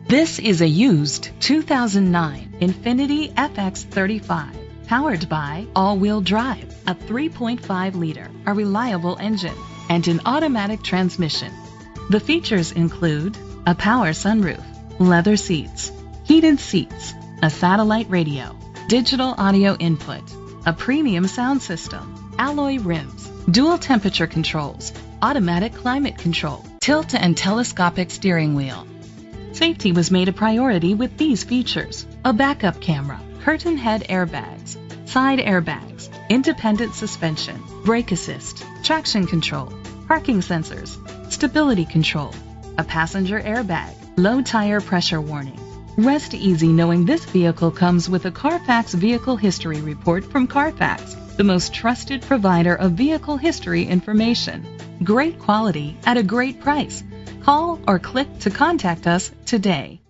This is a used 2009 Infiniti FX35, powered by all-wheel drive, a 3.5-liter, a reliable engine, and an automatic transmission. The features include a power sunroof, leather seats, heated seats, a satellite radio, digital audio input, a premium sound system, alloy rims, dual temperature controls, automatic climate control, tilt and telescopic steering wheel. Safety was made a priority with these features: a backup camera, curtain head airbags, side airbags, independent suspension, brake assist, traction control, parking sensors, stability control, a passenger airbag, low tire pressure warning. Rest easy knowing this vehicle comes with a Carfax Vehicle History Report from Carfax, the most trusted provider of vehicle history information. Great quality at a great price. Call or click to contact us today.